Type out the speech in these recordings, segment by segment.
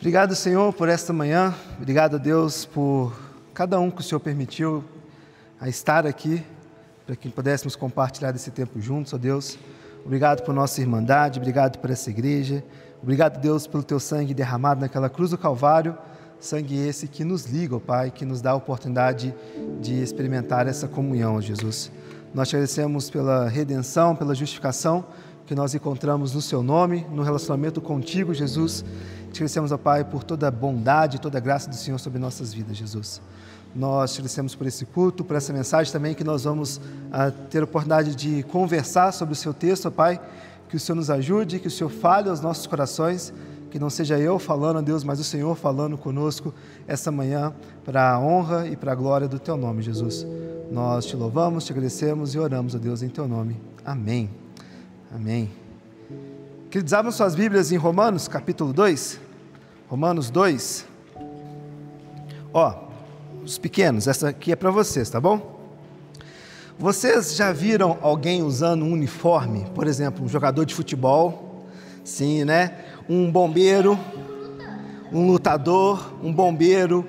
Obrigado, Senhor, por esta manhã. Obrigado, Deus, por cada um que o Senhor permitiu a estar aqui, para que pudéssemos compartilhar desse tempo juntos, ó Deus. Obrigado por nossa irmandade, obrigado por essa igreja. Obrigado, Deus, pelo Teu sangue derramado naquela cruz do Calvário. Sangue esse que nos liga, ó Pai, que nos dá a oportunidade de experimentar essa comunhão, ó Jesus. Nós te agradecemos pela redenção, pela justificação que nós encontramos no Seu nome, no relacionamento contigo, Jesus. Te agradecemos, ó Pai, por toda a bondade, toda a graça do Senhor sobre nossas vidas, Jesus. Nós te agradecemos por esse culto, por essa mensagem também, que nós vamos ter a oportunidade de conversar sobre o Seu texto, ó Pai. Que o Senhor nos ajude, que o Senhor fale aos nossos corações, que não seja eu falando, ó Deus, mas o Senhor falando conosco essa manhã, para a honra e para a glória do Teu nome, Jesus. Nós te louvamos, te agradecemos e oramos, ó Deus, em Teu nome. Amém. Amém. Queridos, abram suas Bíblias em Romanos, capítulo 2. Romanos 2. Ó, os pequenos, essa aqui é para vocês, tá bom? Vocês já viram alguém usando um uniforme? Por exemplo, um jogador de futebol, sim, né? Um bombeiro, um lutador, um bombeiro,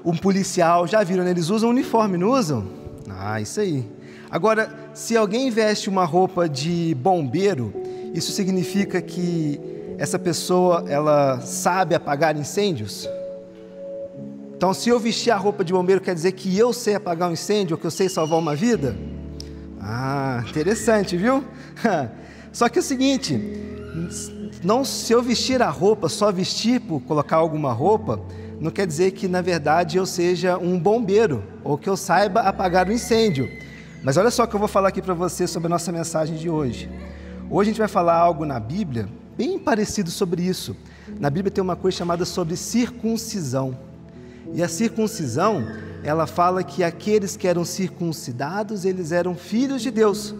um policial. Já viram, né? Eles usam uniforme, não usam? Ah, isso aí. Agora, se alguém veste uma roupa de bombeiro, isso significa que essa pessoa, ela sabe apagar incêndios? Então, se eu vestir a roupa de bombeiro, quer dizer que eu sei apagar um incêndio, ou que eu sei salvar uma vida? Ah, interessante, viu? Só que é o seguinte, não, se eu vestir a roupa, só vestir por colocar alguma roupa, não quer dizer que, na verdade, eu seja um bombeiro, ou que eu saiba apagar o incêndio. Mas olha só o que eu vou falar aqui para você sobre a nossa mensagem de hoje. Hoje a gente vai falar algo na Bíblia, bem parecido sobre isso. Na Bíblia tem uma coisa chamada sobre circuncisão. E a circuncisão, ela fala que aqueles que eram circuncidados, eles eram filhos de Deus.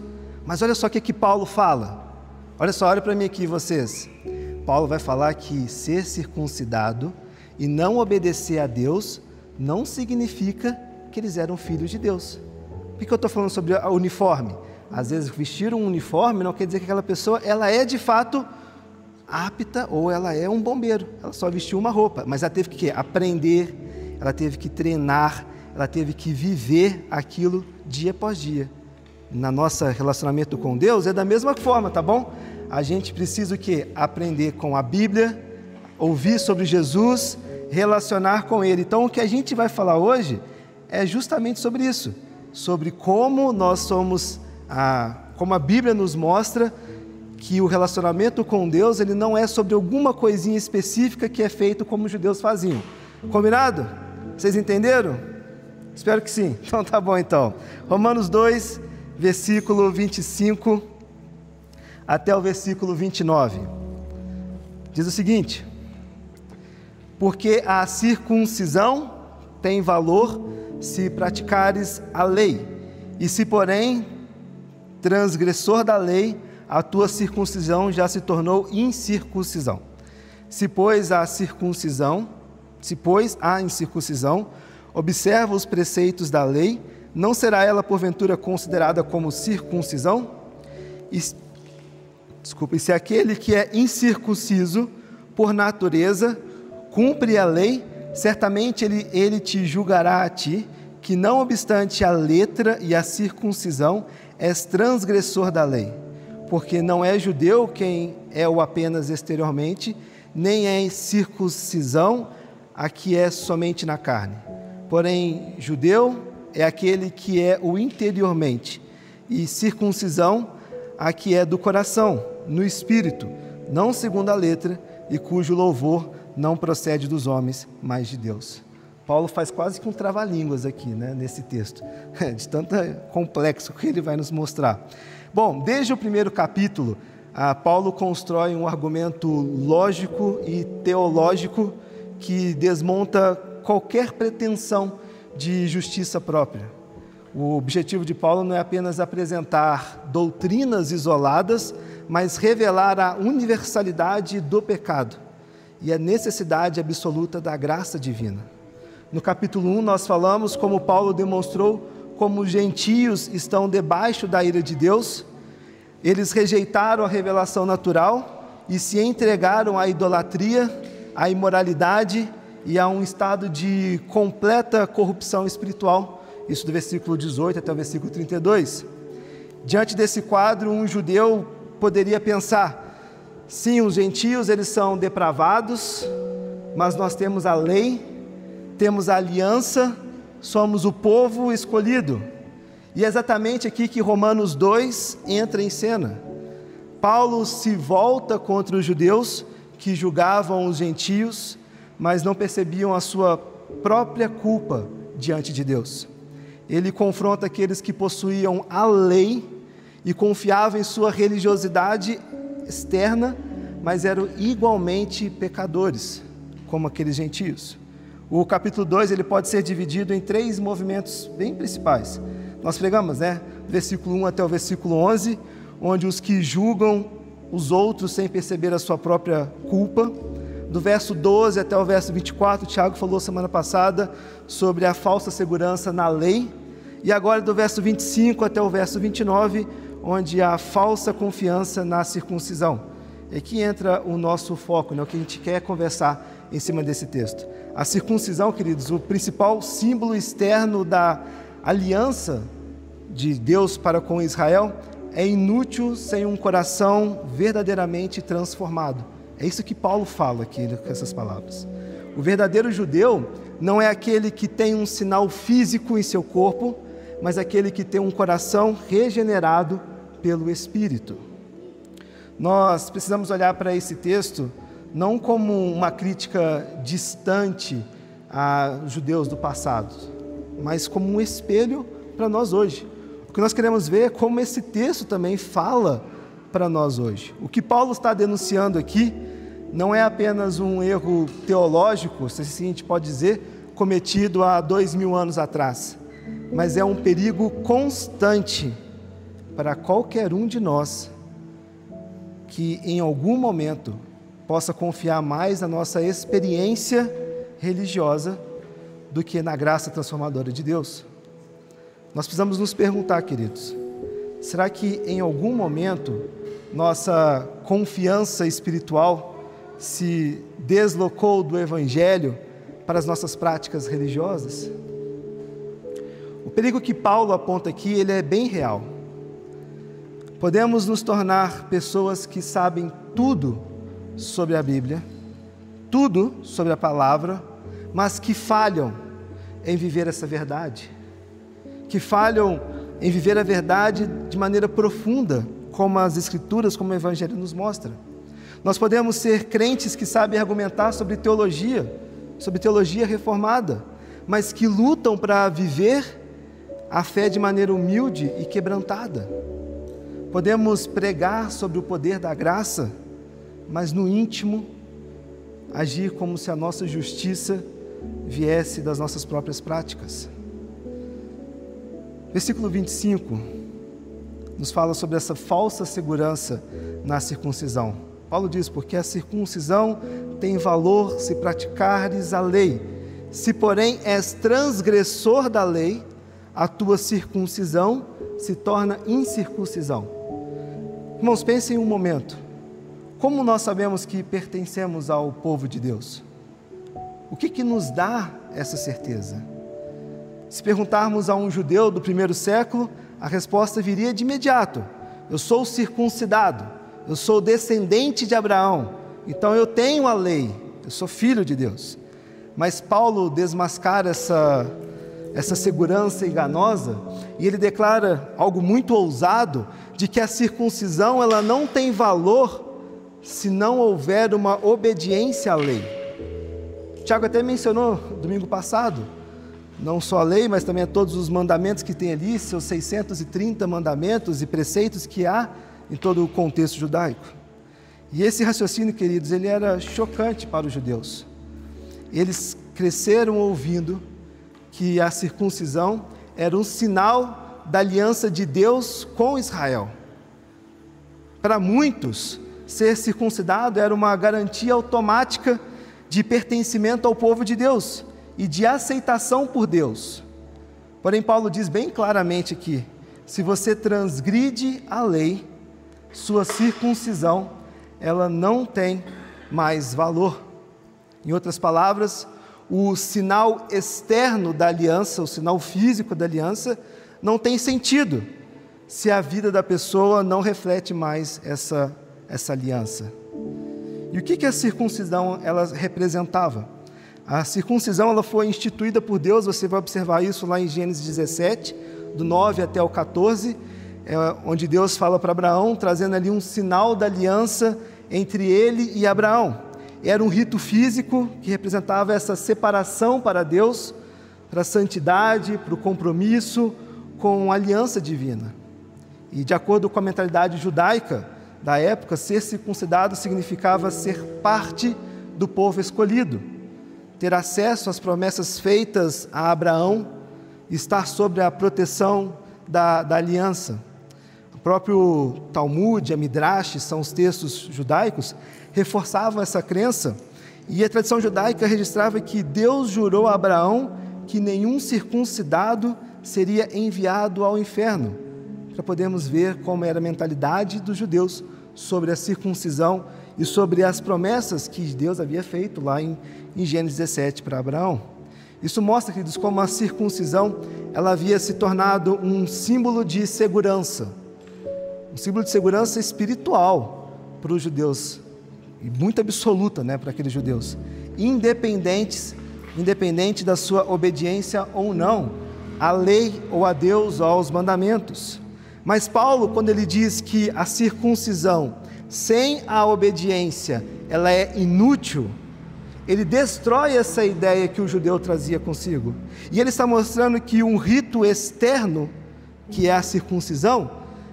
Mas olha só o que Paulo fala. Olha só, olha para mim aqui vocês. Paulo vai falar que ser circuncidado e não obedecer a Deus não significa que eles eram filhos de Deus. Por que eu estou falando sobre o uniforme? Às vezes vestir um uniforme não quer dizer que aquela pessoa ela é de fato apta ou ela é um bombeiro. Ela só vestiu uma roupa, mas ela teve que aprender, ela teve que treinar, ela teve que viver aquilo dia após dia. Na nosso relacionamento com Deus é da mesma forma, tá bom? A gente precisa o quê? Aprender com a Bíblia, ouvir sobre Jesus, relacionar com Ele. Então o que a gente vai falar hoje é justamente sobre isso, sobre como nós somos, como a Bíblia nos mostra que o relacionamento com Deus ele não é sobre alguma coisinha específica que é feito como os judeus faziam. Combinado? Vocês entenderam? Espero que sim. Então tá bom então. Romanos 2, versículo 25 até o versículo 29. Diz o seguinte: porque a circuncisão tem valor se praticares a lei, e se porém transgressor da lei, a tua circuncisão já se tornou incircuncisão. Se pois há incircuncisão, observa os preceitos da lei, não será ela porventura considerada como circuncisão? E se aquele que é incircunciso por natureza cumpre a lei, certamente ele te julgará a ti, que não obstante a letra e a circuncisão, és transgressor da lei. Porque não é judeu quem é o apenas exteriormente, nem é circuncisão a que é somente na carne. Porém, judeu é aquele que é o interiormente, e circuncisão a que é do coração, no espírito, não segundo a letra, e cujo louvor não procede dos homens, mas de Deus. Paulo faz quase que um trava-línguas aqui, né, nesse texto, de tanto complexo que ele vai nos mostrar. Bom, desde o primeiro capítulo, Paulo constrói um argumento lógico e teológico que desmonta qualquer pretensão de justiça própria. O objetivo de Paulo não é apenas apresentar doutrinas isoladas, mas revelar a universalidade do pecado e a necessidade absoluta da graça divina. No capítulo 1, nós falamos como Paulo demonstrou como os gentios estão debaixo da ira de Deus. Eles rejeitaram a revelação natural e se entregaram à idolatria, à imoralidade e a um estado de completa corrupção espiritual, isso do versículo 18 até o versículo 32. Diante desse quadro, um judeu poderia pensar: sim, os gentios eles são depravados, mas nós temos a lei, temos a aliança, somos o povo escolhido. E é exatamente aqui que Romanos 2 entra em cena. Paulo se volta contra os judeus que julgavam os gentios, mas não percebiam a sua própria culpa diante de Deus. Ele confronta aqueles que possuíam a lei e confiavam em sua religiosidade externa, mas eram igualmente pecadores, como aqueles gentios. O capítulo 2 ele pode ser dividido em 3 movimentos bem principais. Nós pregamos, versículo 1 até o versículo 11, onde os que julgam os outros sem perceber a sua própria culpa. Do verso 12 até o verso 24, o Tiago falou semana passada sobre a falsa segurança na lei. E agora do verso 25 até o verso 29, onde a falsa confiança na circuncisão. É que entra o nosso foco, o que a gente quer conversar em cima desse texto. A circuncisão, queridos, o principal símbolo externo da aliança de Deus para com Israel, é inútil sem um coração verdadeiramente transformado. É isso que Paulo fala aqui com essas palavras. O verdadeiro judeu não é aquele que tem um sinal físico em seu corpo, mas aquele que tem um coração regenerado pelo Espírito. Nós precisamos olhar para esse texto não como uma crítica distante a judeus do passado, mas como um espelho para nós hoje. O que nós queremos ver é como esse texto também fala para nós hoje. O que Paulo está denunciando aqui não é apenas um erro teológico, se assim a gente pode dizer, cometido há 2000 anos atrás, mas é um perigo constante para qualquer um de nós que em algum momento possa confiar mais na nossa experiência religiosa do que na graça transformadora de Deus. Nós precisamos nos perguntar, queridos, será que em algum momento nossa confiança espiritual se deslocou do Evangelho para as nossas práticas religiosas? O perigo que Paulo aponta aqui, ele é bem real. Podemos nos tornar pessoas que sabem tudo sobre a Bíblia, tudo sobre a palavra, mas que falham em viver essa verdade, que falham em viver a verdade de maneira profunda, como as Escrituras, como o Evangelho nos mostra. Nós podemos ser crentes que sabem argumentar sobre teologia reformada, mas que lutam para viver a fé de maneira humilde e quebrantada. Podemos pregar sobre o poder da graça, mas no íntimo agir como se a nossa justiça viesse das nossas próprias práticas. Versículo 25 nos fala sobre essa falsa segurança na circuncisão. Paulo diz: porque a circuncisão tem valor se praticares a lei. Se, porém, és transgressor da lei, a tua circuncisão se torna incircuncisão. Irmãos, pensem um momento. Como nós sabemos que pertencemos ao povo de Deus? O que nos dá essa certeza? Se perguntarmos a um judeu do primeiro século, a resposta viria de imediato: eu sou circuncidado, eu sou descendente de Abraão, então eu tenho a lei, eu sou filho de Deus. Mas Paulo desmascara essa segurança enganosa, e ele declara algo muito ousado, de que a circuncisão ela não tem valor se não houver uma obediência à lei. Tiago até mencionou domingo passado, não só a lei, mas também a todos os mandamentos que tem ali, seus 630 mandamentos e preceitos que há em todo o contexto judaico. E esse raciocínio, queridos, ele era chocante para os judeus. Eles cresceram ouvindo que a circuncisão era um sinal da aliança de Deus com Israel. Para muitos, ser circuncidado era uma garantia automática de pertencimento ao povo de Deus e de aceitação por Deus. Porém, Paulo diz bem claramente aqui: se você transgride a lei, sua circuncisão, ela não tem mais valor. Em outras palavras, o sinal externo da aliança, o sinal físico da aliança, não tem sentido se a vida da pessoa não reflete mais essa aliança. E o que a circuncisão ela representava? A circuncisão ela foi instituída por Deus, você vai observar isso lá em Gênesis 17, do 9 até o 14, onde Deus fala para Abraão, trazendo ali um sinal da aliança entre ele e Abraão. Era um rito físico que representava essa separação para Deus, para a santidade, para o compromisso com a aliança divina. E de acordo com a mentalidade judaica da época, ser circuncidado significava ser parte do povo escolhido, ter acesso às promessas feitas a Abraão, estar sob a proteção da aliança. O próprio Talmud, a Midrash, são os textos judaicos, reforçavam essa crença, e a tradição judaica registrava que Deus jurou a Abraão que nenhum circuncidado seria enviado ao inferno, para podermos ver como era a mentalidade dos judeus sobre a circuncisão e sobre as promessas que Deus havia feito lá em Gênesis 17 para Abraão. Isso mostra, queridos, como a circuncisão ela havia se tornado um símbolo de segurança, um símbolo de segurança espiritual para os judeus, e muito absoluta, para aqueles judeus, independente da sua obediência ou não à lei ou a Deus ou aos mandamentos. Mas Paulo, quando ele diz que a circuncisão sem a obediência ela é inútil, ele destrói essa ideia que o judeu trazia consigo. E ele está mostrando que um rito externo, que é a circuncisão,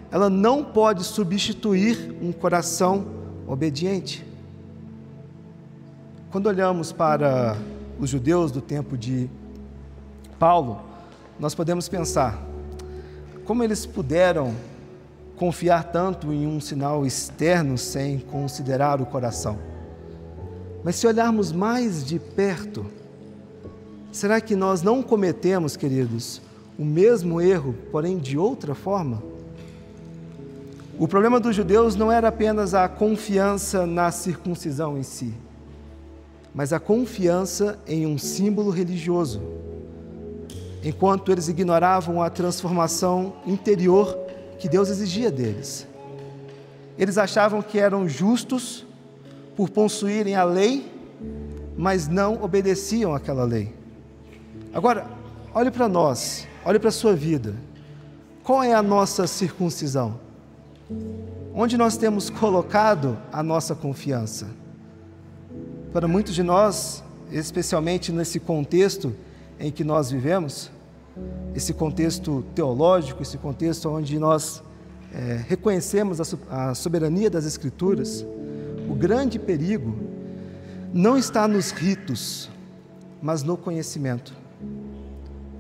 ela não pode substituir um coração obediente. Quando olhamos para os judeus do tempo de Paulo, nós podemos pensar, como eles puderam confiar tanto em um sinal externo sem considerar o coração? Mas se olharmos mais de perto, será que nós não cometemos, queridos, o mesmo erro, porém de outra forma? O problema dos judeus não era apenas a confiança na circuncisão em si, mas a confiança em um símbolo religioso, enquanto eles ignoravam a transformação interior que Deus exigia deles. Eles achavam que eram justos por possuírem a lei, mas não obedeciam àquela lei. Agora, olhe para nós, olhe para a sua vida. Qual é a nossa circuncisão? Onde nós temos colocado a nossa confiança? Para muitos de nós, especialmente nesse contexto em que nós vivemos, esse contexto teológico, esse contexto onde nós reconhecemos a soberania das Escrituras, o grande perigo não está nos ritos, mas no conhecimento.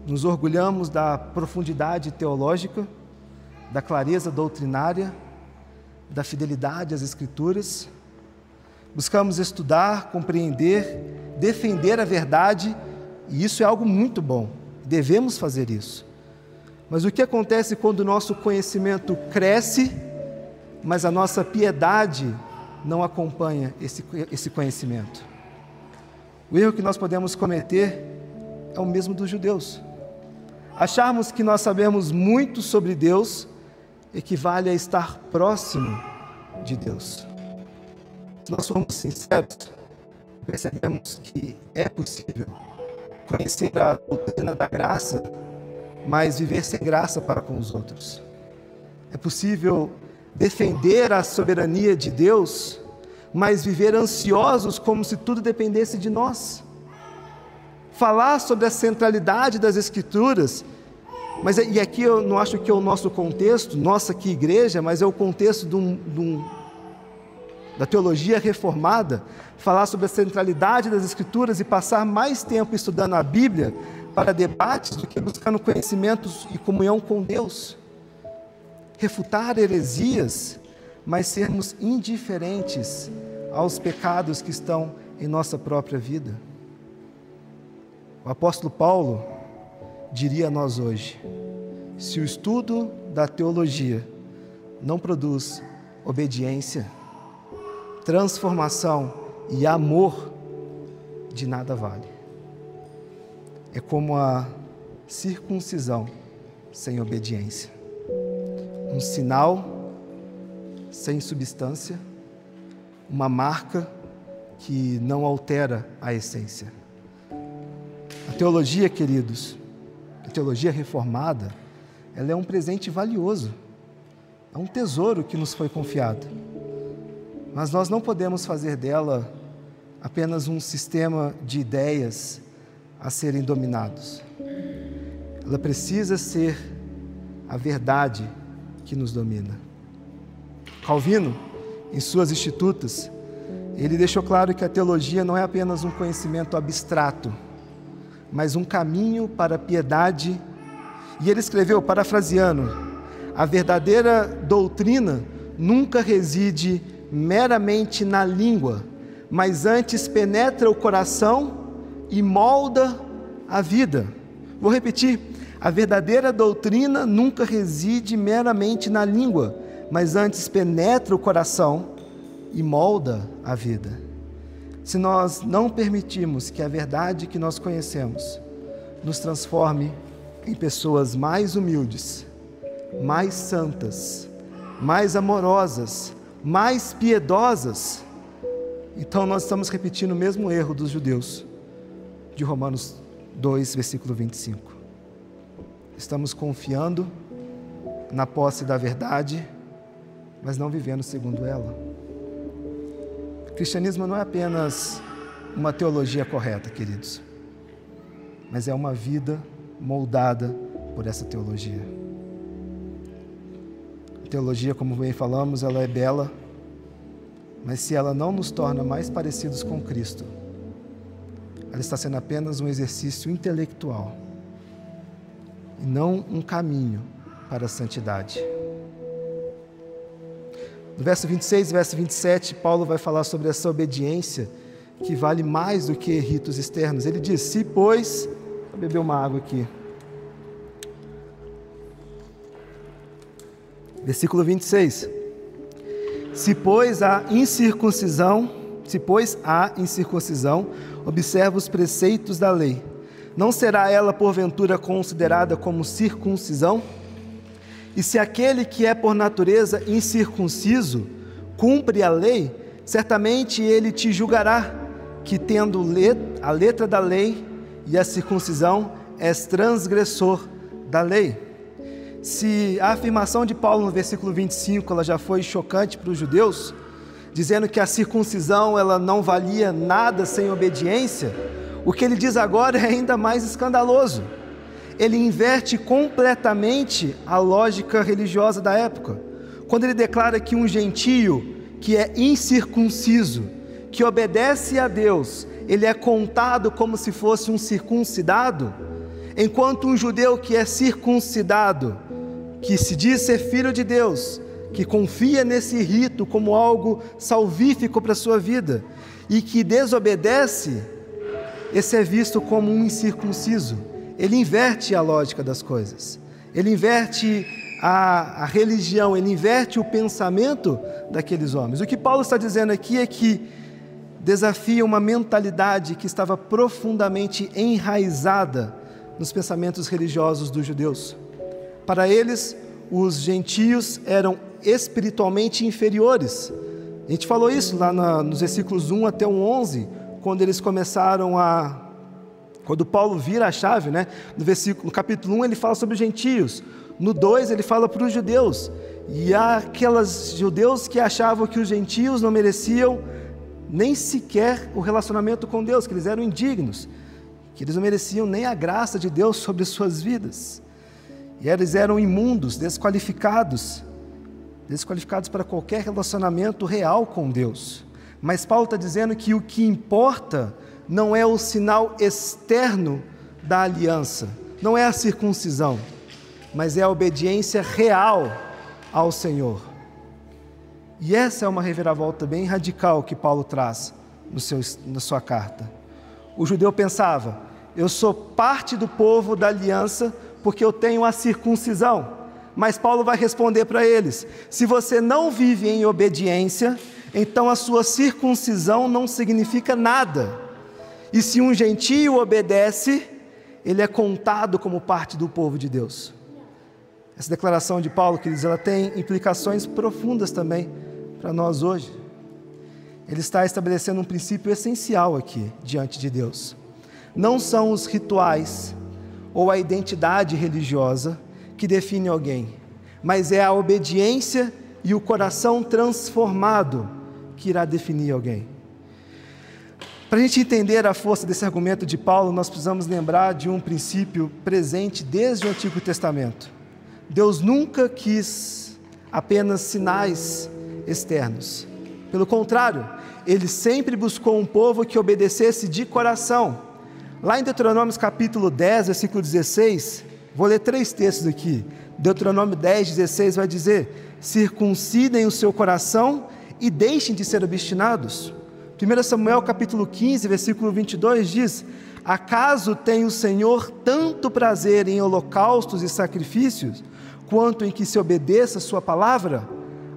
Nos orgulhamos da profundidade teológica, da clareza doutrinária, da fidelidade às Escrituras. Buscamos estudar, compreender, defender a verdade, e isso é algo muito bom, devemos fazer isso. Mas o que acontece quando o nosso conhecimento cresce, mas a nossa piedade não acompanha esse conhecimento? O erro que nós podemos cometer é o mesmo dos judeus. Acharmos que nós sabemos muito sobre Deus equivale a estar próximo de Deus. Se nós formos sinceros, percebemos que é possível conhecer a doutrina da graça, mas viver sem graça para com os outros. É possível defender a soberania de Deus, mas viver ansiosos como se tudo dependesse de nós. Falar sobre a centralidade das Escrituras, e aqui eu não acho que é o nosso contexto, nossa aqui igreja, mas é o contexto da teologia reformada, falar sobre a centralidade das Escrituras e passar mais tempo estudando a Bíblia para debates do que buscando conhecimentos e comunhão com Deus. Refutar heresias, mas sermos indiferentes aos pecados que estão em nossa própria vida. O apóstolo Paulo diria a nós hoje: se o estudo da teologia não produz obediência, transformação e amor, de nada vale. É como a circuncisão sem obediência. Um sinal sem substância, uma marca que não altera a essência. A teologia, queridos, a teologia reformada, ela é um presente valioso, é um tesouro que nos foi confiado. Mas nós não podemos fazer dela apenas um sistema de ideias a serem dominados. Ela precisa ser a verdade que nos domina. Calvino, em suas Institutas, ele deixou claro que a teologia não é apenas um conhecimento abstrato, mas um caminho para a piedade. E ele escreveu, parafraseando: a verdadeira doutrina nunca reside meramente na língua, mas antes penetra o coração e molda a vida. Vou repetir: a verdadeira doutrina nunca reside meramente na língua, mas antes penetra o coração e molda a vida. Se nós não permitirmos que a verdade que nós conhecemos nos transforme em pessoas mais humildes, mais santas, mais amorosas, mais piedosas, então nós estamos repetindo o mesmo erro dos judeus de Romanos 2, versículo 25. Estamos confiando na posse da verdade, mas não vivendo segundo ela. O cristianismo não é apenas uma teologia correta, queridos, mas é uma vida moldada por essa teologia. A teologia, como bem falamos, ela é bela, mas se ela não nos torna mais parecidos com Cristo, ela está sendo apenas um exercício intelectual e não um caminho para a santidade. No verso 26 e verso 27, Paulo vai falar sobre essa obediência que vale mais do que ritos externos. Ele diz: se pois... Vou beber uma água aqui. Versículo 26. Se pois há incircuncisão, observa os preceitos da lei, não será ela porventura considerada como circuncisão? E se aquele que é por natureza incircunciso cumpre a lei, certamente ele te julgará, que tendo a letra da lei e a circuncisão, és transgressor da lei. Se a afirmação de Paulo no versículo 25, ela já foi chocante para os judeus, dizendo que a circuncisão ela não valia nada sem obediência, o que ele diz agora é ainda mais escandaloso. Ele inverte completamente a lógica religiosa da época, quando ele declara que um gentio que é incircunciso, que obedece a Deus, ele é contado como se fosse um circuncidado, enquanto um judeu que é circuncidado, que se diz ser filho de Deus, que confia nesse rito como algo salvífico para a sua vida, e que desobedece, esse é visto como um incircunciso. Ele inverte a lógica das coisas, ele inverte a religião, ele inverte o pensamento daqueles homens. O que Paulo está dizendo aqui é que desafia uma mentalidade que estava profundamente enraizada nos pensamentos religiosos dos judeus. Para eles, os gentios eram espiritualmente inferiores. A gente falou isso lá nos versículos 1 até o 11, quando eles começaram quando Paulo vira a chave, né? No capítulo 1 ele fala sobre os gentios, no 2 ele fala para os judeus, e há aqueles judeus que achavam que os gentios não mereciam nem sequer o relacionamento com Deus, que eles eram indignos, que eles não mereciam nem a graça de Deus sobre suas vidas, e eles eram imundos, desqualificados para qualquer relacionamento real com Deus. Mas Paulo está dizendo que o que importa não é o sinal externo da aliança, não é a circuncisão, mas é a obediência real ao Senhor. E essa é uma reviravolta bem radical que Paulo traz na sua carta. O judeu pensava: eu sou parte do povo da aliança porque eu tenho a circuncisão. Mas Paulo vai responder para eles: se você não vive em obediência, então a sua circuncisão não significa nada. E se um gentio obedece, ele é contado como parte do povo de Deus. Essa declaração de Paulo, queridos, ela tem implicações profundas também para nós hoje. Ele está estabelecendo um princípio essencial aqui, diante de Deus. Não são os rituais ou a identidade religiosa que definem alguém, mas é a obediência e o coração transformado que irá definir alguém. Para a gente entender a força desse argumento de Paulo, nós precisamos lembrar de um princípio presente desde o Antigo Testamento. Deus nunca quis apenas sinais externos. Pelo contrário, Ele sempre buscou um povo que obedecesse de coração. Lá em Deuteronômio capítulo 10, versículo 16, vou ler 3 textos aqui. Deuteronômio 10, 16 vai dizer: circuncidem o seu coração e deixem de ser obstinados. 1 Samuel capítulo 15, versículo 22 diz: acaso tem o Senhor tanto prazer em holocaustos e sacrifícios, quanto em que se obedeça a sua palavra?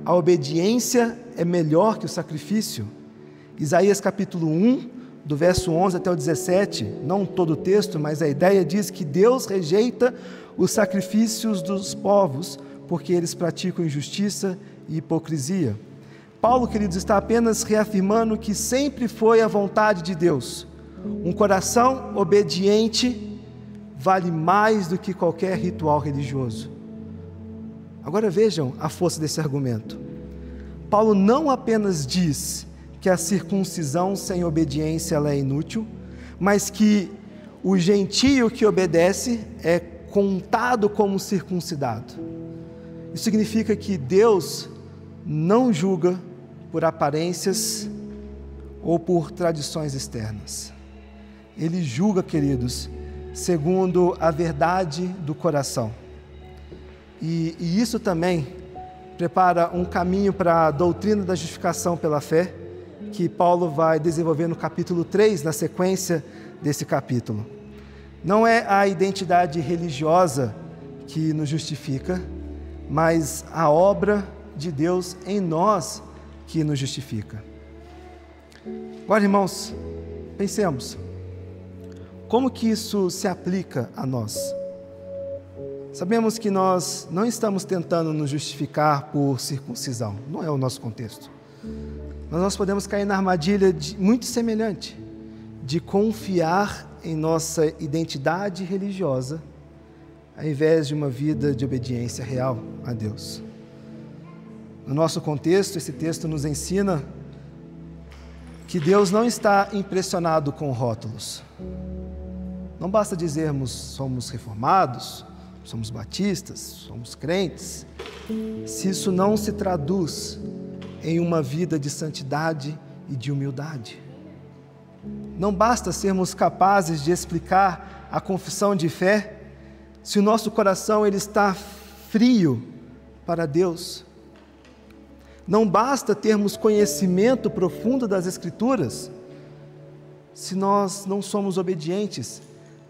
A obediência é melhor que o sacrifício. Isaías capítulo 1, do verso 11 até o 17, não todo o texto, mas a ideia diz que Deus rejeita os sacrifícios dos povos, porque eles praticam injustiça e hipocrisia. Paulo, queridos, está apenas reafirmando que sempre foi a vontade de Deus. Um coração obediente vale mais do que qualquer ritual religioso. Agora vejam a força desse argumento. Paulo não apenas diz que a circuncisão sem obediência ela é inútil, mas que o gentio que obedece é contado como circuncidado. Isso significa que Deus não julga por aparências ou por tradições externas. Ele julga, queridos, segundo a verdade do coração. E isso também prepara um caminho para a doutrina da justificação pela fé, que Paulo vai desenvolver no capítulo 3, na sequência desse capítulo. Não é a identidade religiosa que nos justifica, mas a obra de Deus em nós que nos justifica. Agora, irmãos, pensemos, como que isso se aplica a nós? Sabemos que nós não estamos tentando nos justificar por circuncisão, não é o nosso contexto. Mas nós podemos cair na armadilha muito semelhante, de confiar em nossa identidade religiosa, ao invés de uma vida de obediência real a Deus. No nosso contexto, esse texto nos ensina que Deus não está impressionado com rótulos. Não basta dizermos somos reformados, somos batistas, somos crentes, se isso não se traduz em uma vida de santidade e de humildade. Não basta sermos capazes de explicar a confissão de fé se o nosso coração ele está frio para Deus. Não basta termos conhecimento profundo das Escrituras se nós não somos obedientes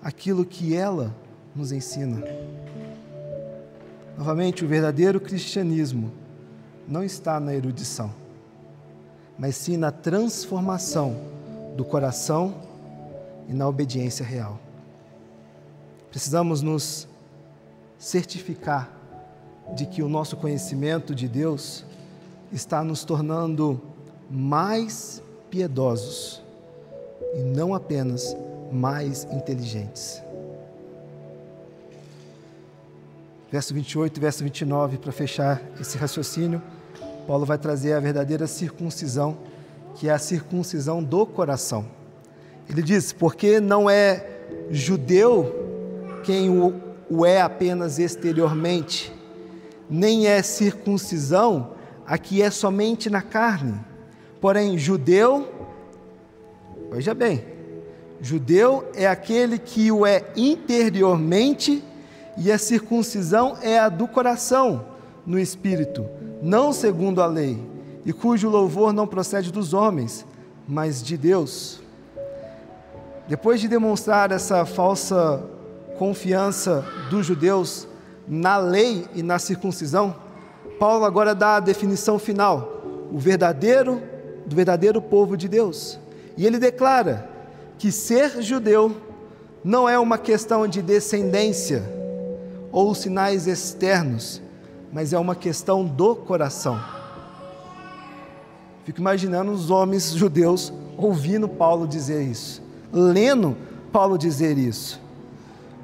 àquilo que ela nos ensina. Novamente, o verdadeiro cristianismo não está na erudição, mas sim na transformação do coração e na obediência real. Precisamos nos certificar de que o nosso conhecimento de Deus está nos tornando mais piedosos e não apenas mais inteligentes. Verso 28 e verso 29, para fechar esse raciocínio, Paulo vai trazer a verdadeira circuncisão, que é a circuncisão do coração. Ele diz, porque não é judeu quem o é apenas exteriormente, nem é circuncisão a que é somente na carne. Porém, judeu, veja bem, judeu é aquele que o é interiormente, e a circuncisão é a do coração, no espírito, não segundo a lei, e cujo louvor não procede dos homens, mas de Deus. Depois de demonstrar essa falsa confiança dos judeus na lei e na circuncisão, Paulo agora dá a definição final, do verdadeiro povo de Deus. E ele declara que ser judeu não é uma questão de descendência ou sinais externos, mas é uma questão do coração. Fico imaginando os homens judeus ouvindo Paulo dizer isso, lendo Paulo dizer isso,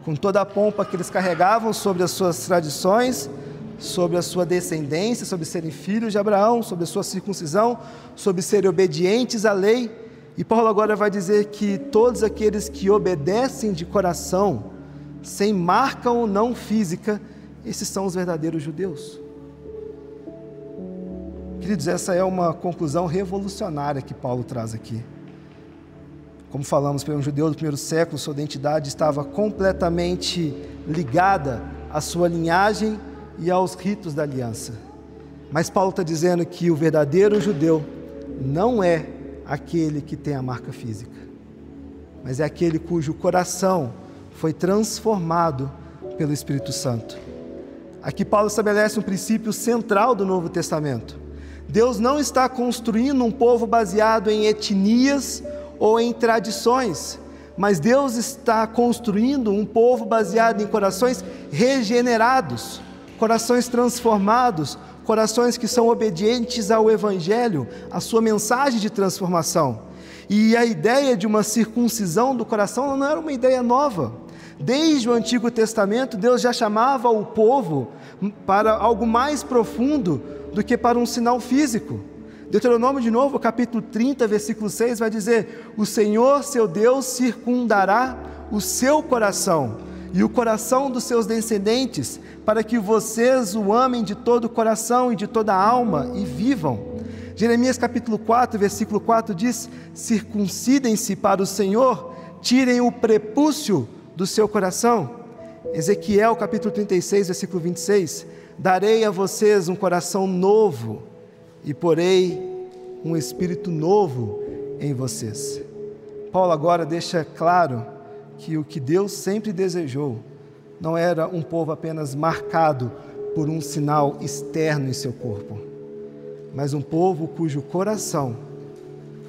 com toda a pompa que eles carregavam sobre as suas tradições, sobre a sua descendência, sobre serem filhos de Abraão, sobre a sua circuncisão, sobre serem obedientes à lei. E Paulo agora vai dizer que todos aqueles que obedecem de coração, sem marca ou não física, esses são os verdadeiros judeus. Queridos, essa é uma conclusão revolucionária que Paulo traz aqui. Como falamos, para um judeu do primeiro século, sua identidade estava completamente ligada à sua linhagem e aos ritos da aliança. Mas Paulo está dizendo que o verdadeiro judeu não é aquele que tem a marca física, mas é aquele cujo coração foi transformado pelo Espírito Santo. Aqui Paulo estabelece um princípio central do Novo Testamento. Deus não está construindo um povo baseado em etnias ou em tradições, mas Deus está construindo um povo baseado em corações regenerados, corações transformados, corações que são obedientes ao Evangelho, à sua mensagem de transformação. E a ideia de uma circuncisão do coração não era uma ideia nova. Desde o Antigo Testamento, Deus já chamava o povo para algo mais profundo do que para um sinal físico. Deuteronômio, de novo, capítulo 30, versículo 6, vai dizer: o Senhor, seu Deus, circundará o seu coração e o coração dos seus descendentes, para que vocês o amem de todo o coração e de toda a alma e vivam. Jeremias capítulo 4, versículo 4 diz: circuncidem-se para o Senhor, tirem o prepúcio do seu coração. Ezequiel capítulo 36, versículo 26: darei a vocês um coração novo e porei um espírito novo em vocês. Paulo agora deixa claro que o que Deus sempre desejou não era um povo apenas marcado por um sinal externo em seu corpo, mas um povo cujo coração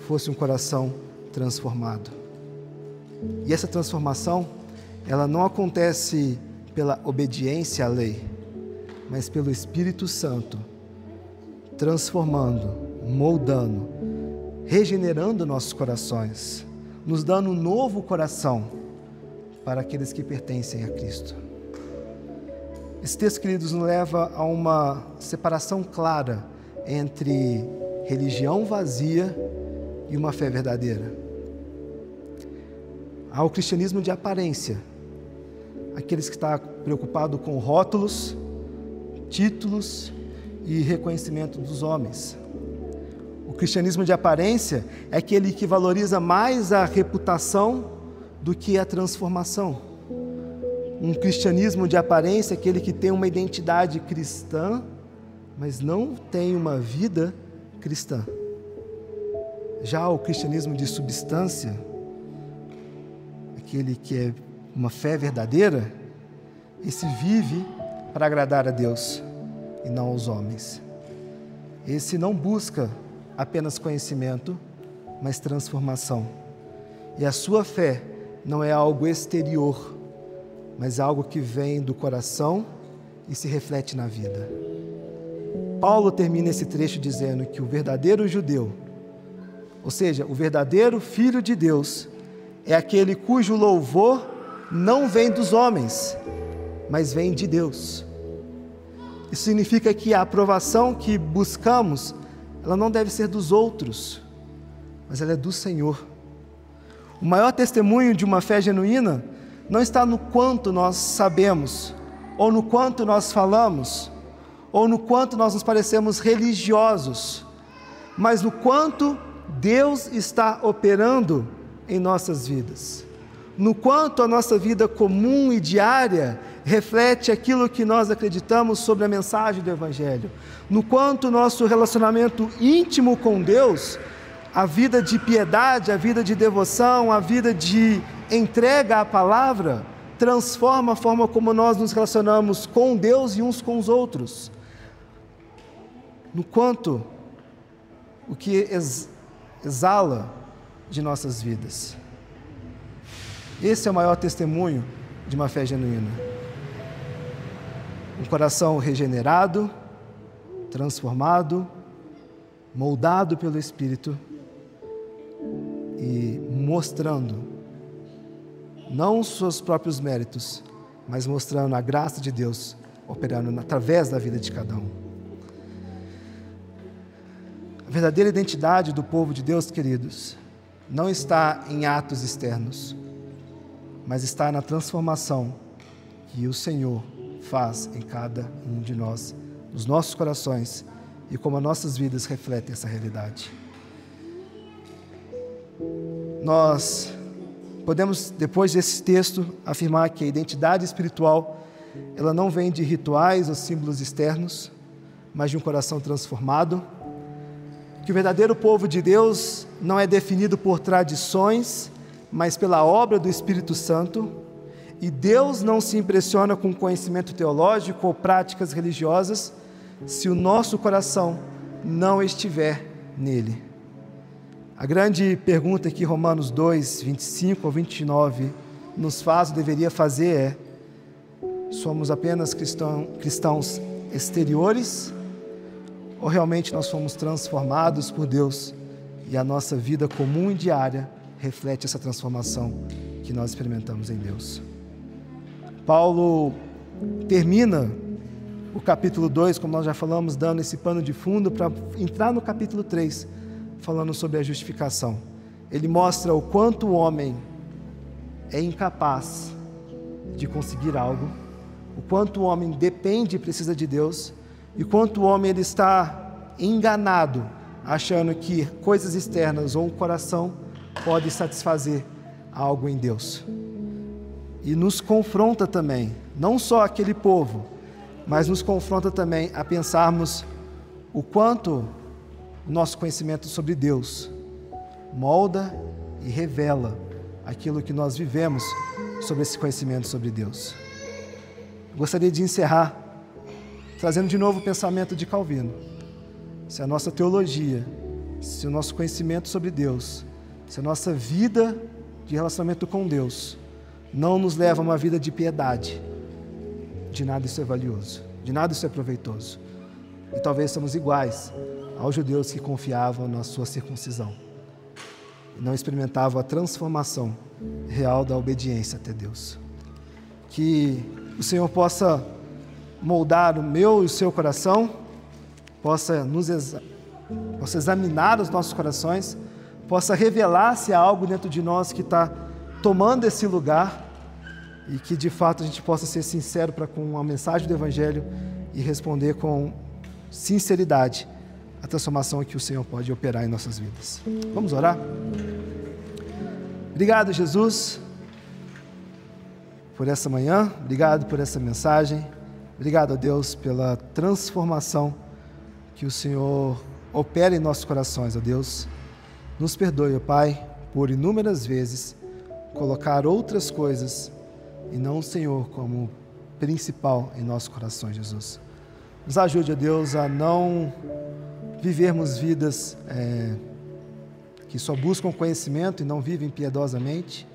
fosse um coração transformado. E essa transformação, ela não acontece pela obediência à lei, mas pelo Espírito Santo, transformando, moldando, regenerando nossos corações, nos dando um novo coração para aqueles que pertencem a Cristo. Esse texto, queridos, nos leva a uma separação clara entre religião vazia e uma fé verdadeira. Há o cristianismo de aparência, aqueles que estão preocupados com rótulos, títulos e reconhecimento dos homens. O cristianismo de aparência é aquele que valoriza mais a reputação do que a transformação. Um cristianismo de aparência é aquele que tem uma identidade cristã, mas não tem uma vida cristã. Já o cristianismo de substância, aquele que é uma fé verdadeira, esse vive para agradar a Deus e não aos homens. Esse não busca apenas conhecimento, mas transformação. E a sua fé não é algo exterior, mas algo que vem do coração e se reflete na vida. Paulo termina esse trecho dizendo que o verdadeiro judeu, ou seja, o verdadeiro filho de Deus, é aquele cujo louvor não vem dos homens, mas vem de Deus. Isso significa que a aprovação que buscamos, ela não deve ser dos outros, mas ela é do Senhor. O maior testemunho de uma fé genuína não está no quanto nós sabemos, ou no quanto nós falamos, ou no quanto nós nos parecemos religiosos, mas no quanto Deus está operando em nossas vidas, no quanto a nossa vida comum e diária reflete aquilo que nós acreditamos sobre a mensagem do Evangelho, no quanto o nosso relacionamento íntimo com Deus, a vida de piedade, a vida de devoção, a vida de entrega à palavra, transforma a forma como nós nos relacionamos com Deus e uns com os outros, no quanto o que exala de nossas vidas. Esse é o maior testemunho de uma fé genuína. Um coração regenerado, transformado, moldado pelo Espírito e mostrando não os seus próprios méritos, mas mostrando a graça de Deus operando através da vida de cada um. A verdadeira identidade do povo de Deus, queridos, não está em atos externos, mas está na transformação que o Senhor faz em cada um de nós, nos nossos corações, e como as nossas vidas refletem essa realidade. Nós podemos, depois desse texto, afirmar que a identidade espiritual, ela não vem de rituais ou símbolos externos, mas de um coração transformado, que o verdadeiro povo de Deus não é definido por tradições, mas pela obra do Espírito Santo, e Deus não se impressiona com conhecimento teológico ou práticas religiosas, se o nosso coração não estiver nele. A grande pergunta que Romanos 2, 25 ao 29 nos faz, deveria fazer é: somos apenas cristãos exteriores ou realmente nós fomos transformados por Deus e a nossa vida comum e diária reflete essa transformação que nós experimentamos em Deus? Paulo termina o capítulo 2, como nós já falamos, dando esse pano de fundo para entrar no capítulo 3, falando sobre a justificação. Ele mostra o quanto o homem é incapaz de conseguir algo, o quanto o homem depende e precisa de Deus, e o quanto o homem ele está enganado, achando que coisas externas ou o coração pode satisfazer algo em Deus. E nos confronta também, não só aquele povo, mas nos confronta também a pensarmos o quanto o nosso conhecimento sobre Deus molda e revela aquilo que nós vivemos sobre esse conhecimento sobre Deus. Gostaria de encerrar trazendo de novo o pensamento de Calvino. Se a nossa teologia, se o nosso conhecimento sobre Deus, se a nossa vida de relacionamento com Deus não nos leva a uma vida de piedade, de nada isso é valioso, de nada isso é proveitoso. E talvez somos iguais aos judeus que confiavam na sua circuncisão e não experimentavam a transformação real da obediência até Deus. Que o Senhor possa moldar o meu e o seu coração, possa examinar os nossos corações, possa revelar se há algo dentro de nós que está tomando esse lugar e que de fato a gente possa ser sincero para com a mensagem do Evangelho e responder com sinceridade a transformação que o Senhor pode operar em nossas vidas. Vamos orar? Obrigado, Jesus, por essa manhã, obrigado por essa mensagem, obrigado a Deus pela transformação que o Senhor opera em nossos corações, ó Deus. Nos perdoe, ó Pai, por inúmeras vezes colocar outras coisas e não o Senhor como principal em nossos corações, Jesus. Nos ajude, ó Deus, a não vivermos vidas que só buscam conhecimento e não vivem piedosamente,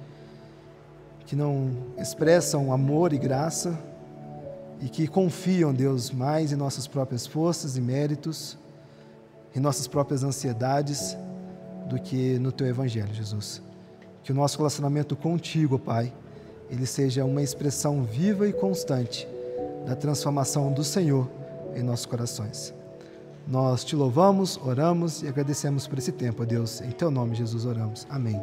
que não expressam amor e graça e que confiam, Deus, mais em nossas próprias forças e méritos, em nossas próprias ansiedades, do que no Teu Evangelho, Jesus. Que o nosso relacionamento contigo, Pai, ele seja uma expressão viva e constante da transformação do Senhor em nossos corações. Nós Te louvamos, oramos e agradecemos por esse tempo, ó Deus. Em Teu nome, Jesus, oramos. Amém.